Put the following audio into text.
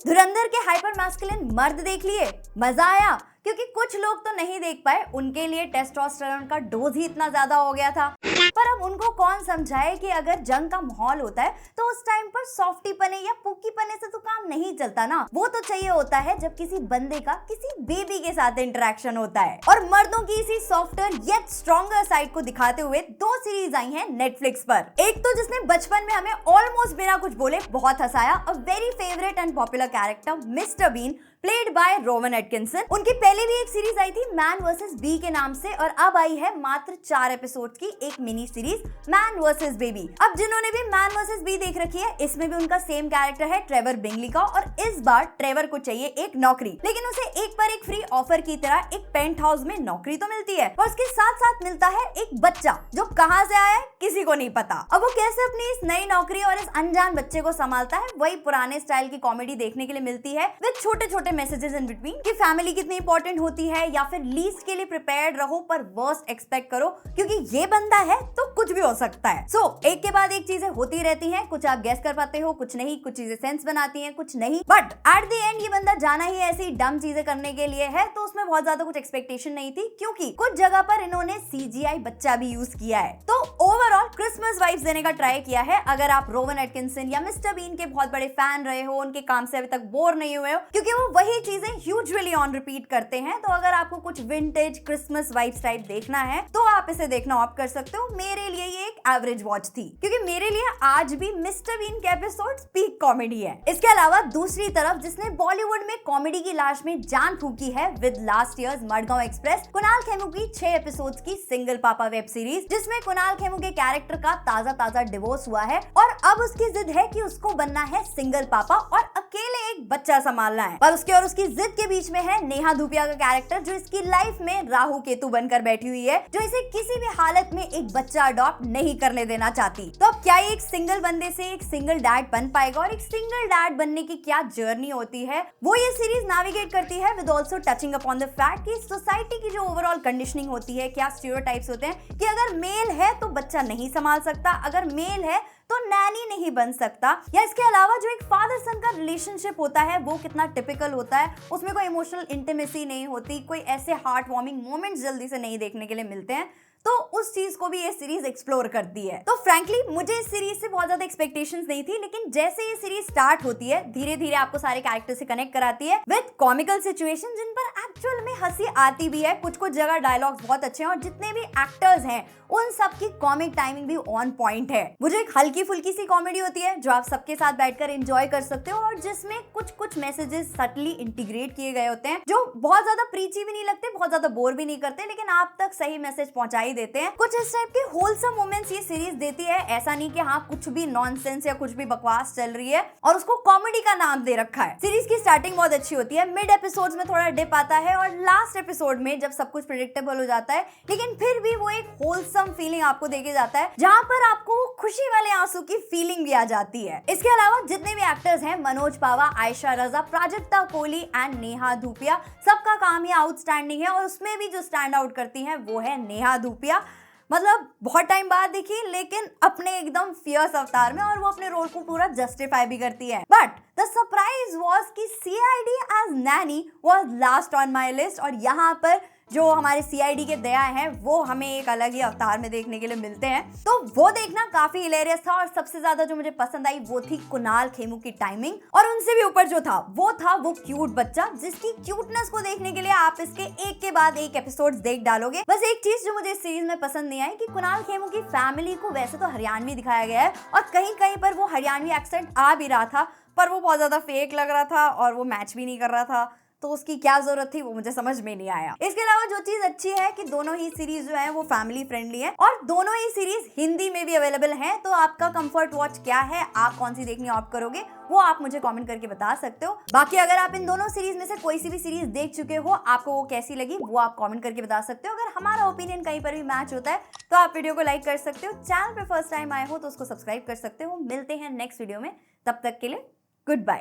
धुरंधर के hyper masculine मर्द देख लिए, मजा आया? क्योंकि कुछ लोग तो नहीं देख पाए, उनके लिए टेस्टोस्टेरोन का डोज ही इतना ज्यादा हो गया था। पर अब उनको कौन समझाए कि अगर जंग का माहौल होता है तो उस टाइम पर सॉफ्टी पने या पुक्की पने से तो काम नहीं चलता ना। वो तो चाहिए होता है जब किसी बंदे का किसी बेबी के साथ इंटरेक्शन होता है। और मर्दों की इसी सॉफ्टर येट स्ट्रॉन्गर साइड को दिखाते हुए 2 सीरीज आई हैं नेटफ्लिक्स पर। एक तो जिसने बचपन में हमें ऑलमोस्ट बिना कुछ बोले बहुत हंसाया, a very favourite and popular character mister Bean played by Rowan Atkinson. उनकी पहले भी एक सीरीज आई थी मैन वर्सेस बी के नाम से, और अब आई है मात्र 4 एपिसोड्स की एक mini series man versus baby. अब जिन्होंने भी मैन वर्सेस बी देख रखी है, इसमें भी उनका सेम कैरेक्टर है ट्रेवर बिंगली का, और इस बार ट्रेवर को चाहिए एक नौकरी, लेकिन उसे एक पर एक फ्री ऑफर की तरह एक पेंट हाउस में नौकरी तो मिलती है, और उसके साथ साथ मिलता है एक बच्चा जो कहां से आया है किसी को नहीं पता। अब वो कैसे अपनी इस नई नौकरी और इस अनजान बच्चे को संभालता है, वही पुराने स्टाइल की कॉमेडी देखने के लिए मिलती है विद छोटे छोटे मैसेजेस इन बिटवीन कि फैमिली कितनी इंपॉर्टेंट होती है, या फिर लीस्ट के लिए प्रिपेयर्ड रहो पर वर्स्ट एक्सपेक्ट करो क्योंकि ये बंदा है तो कुछ भी हो सकता है। सो एक के बाद एक चीजें होती रहती हैं, कुछ आप गेस कर पाते हो, कुछ नहीं, कुछ चीजें सेंस बनाती हैं, कुछ नहीं, बट एट द एंड ये बंदा जाना ही ऐसी डम चीजें करने के लिए है, तो उसमें बहुत ज्यादा कुछ एक्सपेक्टेशन नहीं थी क्योंकि कुछ जगह पर इन्होंने CGI बच्चा भी यूज किया है। तो ओवरऑल क्रिसमस वाइब्स देने का ट्राई किया है। अगर आप रोवन एटकिंसन या मिस्टर बीन के बहुत बड़े फैन रहे हो, उनके काम से अभी तक बोर नहीं हुए हो क्योंकि वो वही चीजें यूजुअली ऑन रिपीट करते हैं, तो अगर आपको कुछ विंटेज क्रिसमस वाइब्स टाइप देखना है तो आप इसे देखना ऑप्ट कर सकते हो। मेरे लिए ये एक एवरेज वॉच थी क्योंकि मेरे लिए आज भी मिस्टर बीन के एपिसोड्स पीक कॉमेडी है। इसके अलावा दूसरी तरफ जिसने बॉलीवुड में कॉमेडी की लाश में जान फूकी है with last years Madgaon express, Kunal Khemu की 6 एपिसोड्स की सिंगल पापा वेब सीरीज, जिसमें कुणाल खेमू के कैरेक्टर का ताजा डिवोर्स हुआ है और अब उसकी जिद है कि उसको बनना है सिंगल पापा और अकेले एक बच्चा संभालना है। पर उसके और उसकी जिद के बीच में है नेहा धूपिया का कैरेक्टर, जो इसकी लाइफ में राहु केतु बनकर बैठी हुई है, जो इसे किसी भी हालत में एक बच्चा अडॉप्ट नहीं करने देना चाहती। तो अब क्या एक सिंगल बंदे से एक सिंगल डैड बन पाएगा, और एक सिंगल डैड बनने की क्या जर्नी होती है वो ये सीरीज नेविगेट करती है with also touching upon the fact कि सोसाइटी की जो ओवरऑल कंडीशनिंग होती है, क्या स्टीरियोटाइप्स होते हैं कि अगर मेल है तो बच्चा नहीं संभाल सकता, अगर मेल है तो नैनी नहीं बन सकता, या इसके अलावा जो एक फादर सन का रिलेशनशिप होता है वो कितना टिपिकल होता है, उसमें कोई इमोशनल इंटीमेसी नहीं होती, कोई ऐसे हार्ट वार्मिंग मोमेंट्स जल्दी से नहीं देखने के लिए मिलते हैं। तो उस चीज को भी ये सीरीज एक्सप्लोर करती है। तो फ्रैंकली मुझे इस सीरीज से बहुत ज्यादा एक्सपेक्टेशंस नहीं थी, लेकिन जैसे ये सीरीज स्टार्ट होती है धीरे धीरे आपको सारे कैरेक्टर से कनेक्ट कराती है विद कॉमिकल सिचुएशन जिन पर एक्चुअल में हंसी आती भी है। कुछ कुछ जगह डायलॉग्स बहुत अच्छे हैं और जितने भी एक्टर्स हैं उन सब की कॉमिक टाइमिंग भी ऑन पॉइंट है। वो जो एक हल्की फुल्की सी कॉमेडी होती है जो आप सबके साथ बैठकर एंजॉय कर सकते हो, और जिसमें कुछ कुछ मैसेजेस सटली इंटीग्रेट किए गए होते हैं जो बहुत ज्यादा प्रीची भी नहीं लगते, बहुत ज्यादा बोर भी नहीं करते, लेकिन आप तक सही मैसेज पहुंचा देते हैं। कुछ इस टाइप के होलसम मोमेंट्स ये सीरीज देती है। ऐसा नहीं कि हाँ कुछ भी नॉनसेंस या कुछ भी बकवास चल रही है और उसको कॉमेडी का नाम दे रखा है। सीरीज की स्टार्टिंग बहुत अच्छी होती है, मिड एपिसोड्स में थोड़ा डिप आता है और लास्ट एपिसोड में जब सब कुछ प्रेडिक्टेबल हो जाता है, लेकिन फिर भी वो एक होलसम फीलिंग आपको देके जाता है जहां पर आपको खुशी वाले आंसू की फीलिंग भी आ जाती है। इसके अलावा जितने भी एक्टर्स हैं, मनोज पावा, आयशा रजा, प्राजक्ता कोहली एंड नेहा धूपिया, सबका काम ही आउटस्टैंडिंग है, और उसमें भी जो स्टैंड आउट करती है वो है नेहा धूपिया। मतलब बहुत टाइम बाद दिखी, लेकिन अपने एकदम फियर्स अवतार में, और वो अपने रोल को पूरा जस्टिफाई भी करती है। बट द सरप्राइज वाज कि CID as nanny was last on my list, और यहाँ पर जो हमारे CID के दया हैं वो हमें एक अलग ही अवतार में देखने के लिए मिलते हैं। तो वो देखना काफी हिलेरियस था, और सबसे ज्यादा जो मुझे पसंद आई वो थी कुणाल खेमू की टाइमिंग, और उनसे भी ऊपर जो था वो क्यूट बच्चा, जिसकी क्यूटनेस को देखने के लिए आप इसके एक के बाद एक एपिसोड देख डालोगे। बस एक चीज जो मुझे इस सीरीज में पसंद नहीं आई कि कुणाल खेमू की फैमिली को वैसे तो हरियाणवी दिखाया गया है, और कहीं कहीं पर वो हरियाणवी एक्सेंट आ भी रहा था, पर वो बहुत ज्यादा फेक लग रहा था और वो मैच भी नहीं कर रहा था, तो उसकी क्या जरूरत थी वो मुझे समझ में नहीं आया। इसके अलावा जो चीज अच्छी है कि दोनों ही सीरीज जो है वो फैमिली फ्रेंडली है, और दोनों ही सीरीज हिंदी में भी अवेलेबल है। तो आपका कंफर्ट वॉच क्या है, आप कौन सी देखनी ऑप्ट करोगे, वो आप मुझे कमेंट करके बता सकते हो। बाकी अगर आप इन दोनों सीरीज में से कोई सी भी सीरीज देख चुके हो, आपको वो कैसी लगी वो आप कमेंट करके बता सकते हो। अगर हमारा ओपिनियन कहीं पर भी मैच होता है तो आप वीडियो को लाइक कर सकते हो। चैनल पे फर्स्ट टाइम आए हो तो उसको सब्सक्राइब कर सकते हो। मिलते हैं नेक्स्ट वीडियो में, तब तक के लिए गुड बाय।